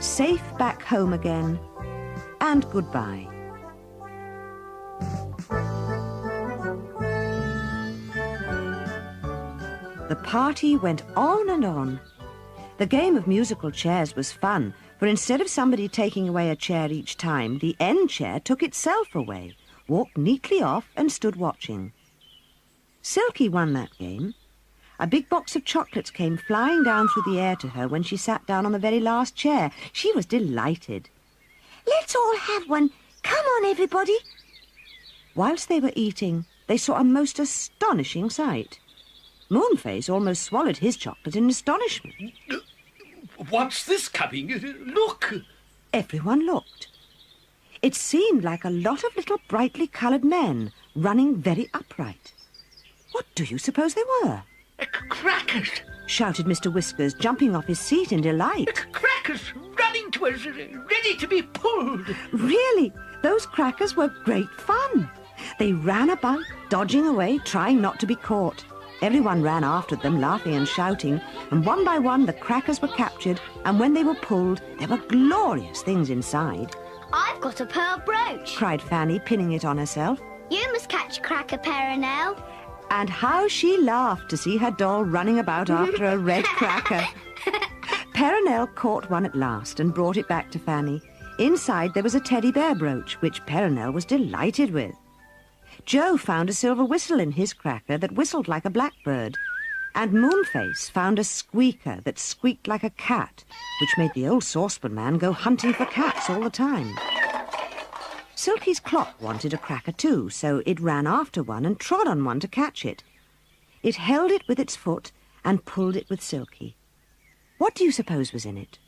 safe back home again, and goodbye. The party went on and on. The game of musical chairs was fun, for instead of somebody taking away a chair each time, the end chair took itself away, walked neatly off and stood watching. Silky won that game. A big box of chocolates came flying down through the air to her when she sat down on the very last chair. She was delighted. Let's all have one. Come on, everybody. Whilst they were eating, they saw a most astonishing sight. Moonface almost swallowed his chocolate in astonishment. What's this coming? Look! Everyone looked. It seemed like a lot of little brightly coloured men running very upright. What do you suppose they were? Crackers! Shouted Mr. Whiskers, jumping off his seat in delight. Crackers running to us, ready to be pulled. Really, those crackers were great fun. They ran about, dodging away, trying not to be caught. Everyone ran after them, laughing and shouting, and one by one the crackers were captured, and when they were pulled, there were glorious things inside. I've got a pearl brooch, cried Fanny, pinning it on herself. You must catch a cracker, Peronelle. And how she laughed to see her doll running about after a red cracker. Peronelle caught one at last and brought it back to Fanny. Inside there was a teddy bear brooch, which Peronelle was delighted with. Joe found a silver whistle in his cracker that whistled like a blackbird, and Moonface found a squeaker that squeaked like a cat, which made the old saucepan man go hunting for cats all the time. Silky's clock wanted a cracker too, so it ran after one and trod on one to catch it. It held it with its foot and pulled it with Silky. What do you suppose was in it?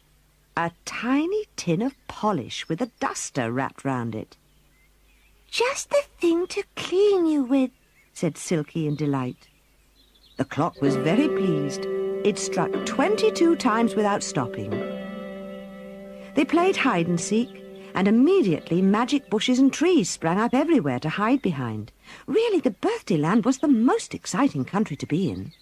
A tiny tin of polish with a duster wrapped round it. Just the thing to clean you with, said Silky in delight. The clock was very pleased. It struck 22 times without stopping. They played hide-and-seek, and immediately magic bushes and trees sprang up everywhere to hide behind. Really, the birthday land was the most exciting country to be in.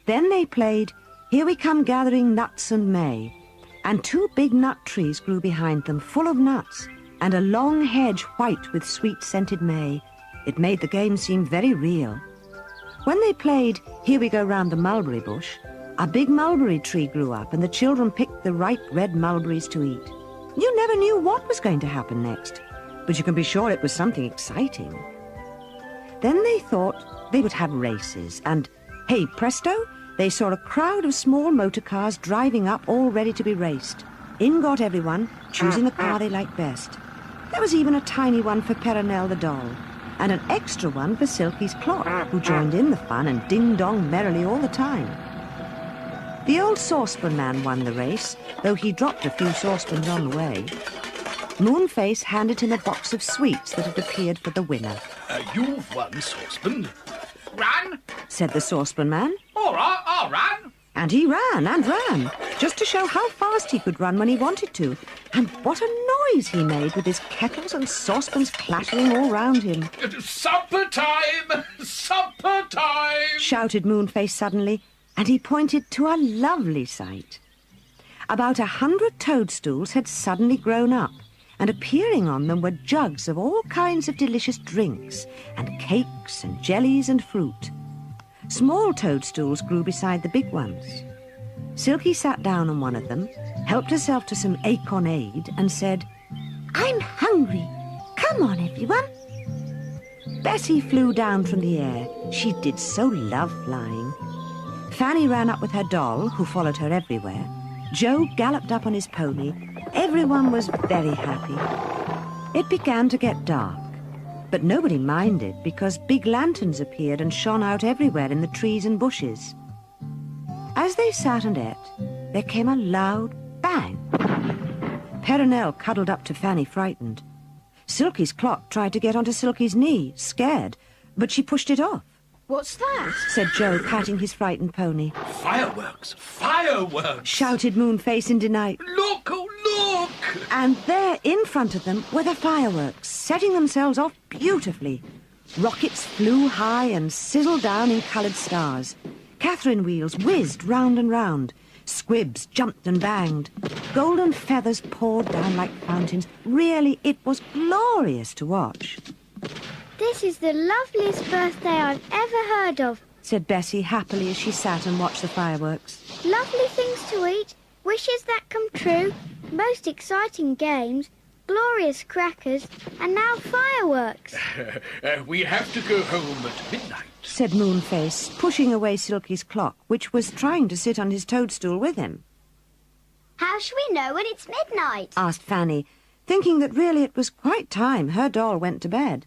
Then they played Here We Come Gathering Nuts and May, and 2 big nut trees grew behind them, full of nuts, and a long hedge white with sweet-scented may. It made the game seem very real. When they played Here We Go Round the Mulberry Bush, a big mulberry tree grew up, and the children picked the ripe red mulberries to eat. You never knew what was going to happen next, but you can be sure it was something exciting. Then they thought they would have races, and, hey presto, they saw a crowd of small motor cars driving up, all ready to be raced. In got everyone, choosing the car they liked best. There was even a tiny one for Peronelle the doll, and an extra one for Silky's clock, who joined in the fun and ding-dong merrily all the time. The old saucepan man won the race, though he dropped a few saucepans on the way. Moonface handed him a box of sweets that had appeared for the winner. You've won, saucepan. Run, said the saucepan man. All right, I'll run. And he ran and ran, just to show how fast he could run when he wanted to. And what a noise he made with his kettles and saucepans clattering all round him. Supper time! Supper time! Shouted Moonface suddenly, and he pointed to a lovely sight. About 100 toadstools had suddenly grown up, and appearing on them were jugs of all kinds of delicious drinks, and cakes and jellies and fruit. Small toadstools grew beside the big ones. Silky sat down on one of them, helped herself to some acornade, and said, I'm hungry. Come on, everyone. Bessie flew down from the air. She did so love flying. Fanny ran up with her doll, who followed her everywhere. Joe galloped up on his pony. Everyone was very happy. It began to get dark, but nobody minded because big lanterns appeared and shone out everywhere in the trees and bushes. As they sat and ate, there came a loud bang. Peronelle cuddled up to Fanny, frightened. Silky's clock tried to get onto Silky's knee, scared, but she pushed it off. What's that? Said Joe, patting his frightened pony. Fireworks! Fireworks! Shouted Moonface in delight. Look, oh look! And there in front of them were the fireworks, setting themselves off beautifully. Rockets flew high and sizzled down in coloured stars. Catherine wheels whizzed round and round. Squibs jumped and banged. Golden feathers poured down like fountains. Really, it was glorious to watch. This is the loveliest birthday I've ever heard of, said Bessie happily as she sat and watched the fireworks. Lovely things to eat, wishes that come true, most exciting games, glorious crackers, and now fireworks. We have to go home at midnight, said Moonface, pushing away Silky's clock, which was trying to sit on his toadstool with him. How shall we know when it's midnight? Asked Fanny, thinking that really it was quite time her doll went to bed.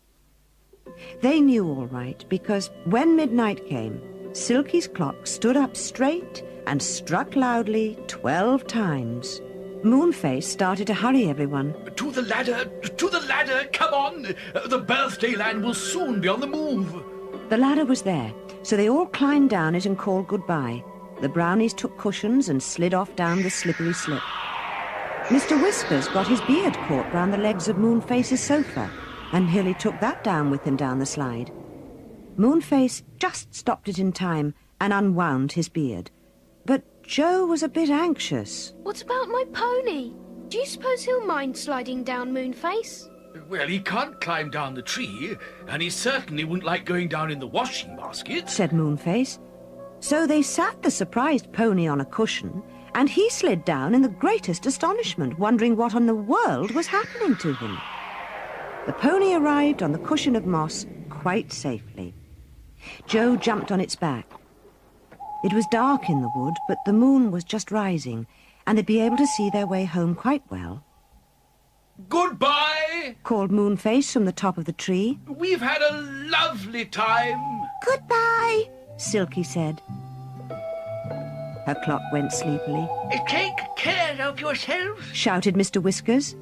They knew all right, because when midnight came, Silky's clock stood up straight and struck loudly 12 times. Moonface started to hurry everyone. To the ladder, come on! The birthday land will soon be on the move. The ladder was there, so they all climbed down it and called goodbye. The brownies took cushions and slid off down the slippery slip. Mr. Whiskers got his beard caught round the legs of Moonface's sofa, and nearly took that down with him down the slide. Moonface just stopped it in time and unwound his beard. But Joe was a bit anxious. What about my pony? Do you suppose he'll mind sliding down, Moonface? Well, he can't climb down the tree, and he certainly wouldn't like going down in the washing basket, said Moonface. So they sat the surprised pony on a cushion, and he slid down in the greatest astonishment, wondering what on the world was happening to him. The pony arrived on the cushion of moss quite safely. Joe jumped on its back. It was dark in the wood, but the moon was just rising, and they'd be able to see their way home quite well. Goodbye! Called Moonface from the top of the tree. We've had a lovely time. Goodbye, Silky said. Her clock went sleepily. Take care of yourself, shouted Mr. Whiskers.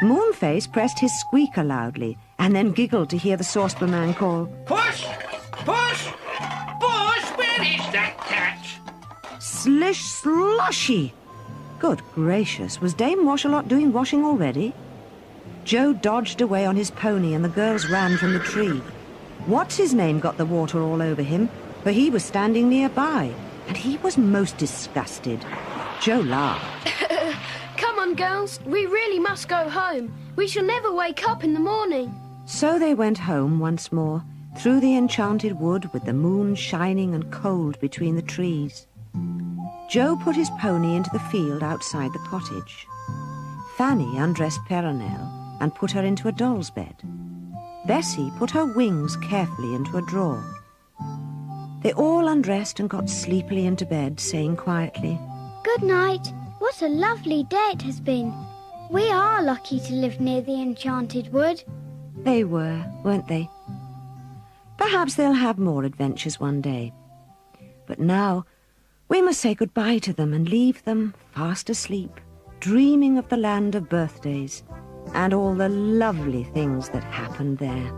Moonface pressed his squeaker loudly and then giggled to hear the saucepan man call, Push! Push! Push! Where is that cat? Slish slushy! Good gracious, was Dame Washalot doing washing already? Joe dodged away on his pony and the girls ran from the tree. What's-his-name got the water all over him, for he was standing nearby, and he was most disgusted. Joe laughed. Come on, girls. We really must go home. We shall never wake up in the morning. So they went home once more, through the enchanted wood with the moon shining and cold between the trees. Joe put his pony into the field outside the cottage. Fanny undressed Peronelle and put her into a doll's bed. Bessie put her wings carefully into a drawer. They all undressed and got sleepily into bed, saying quietly, Good night. What a lovely day it has been. We are lucky to live near the Enchanted Wood. They were, weren't they? Perhaps they'll have more adventures one day. But now we must say goodbye to them and leave them fast asleep, dreaming of the land of birthdays and all the lovely things that happened there.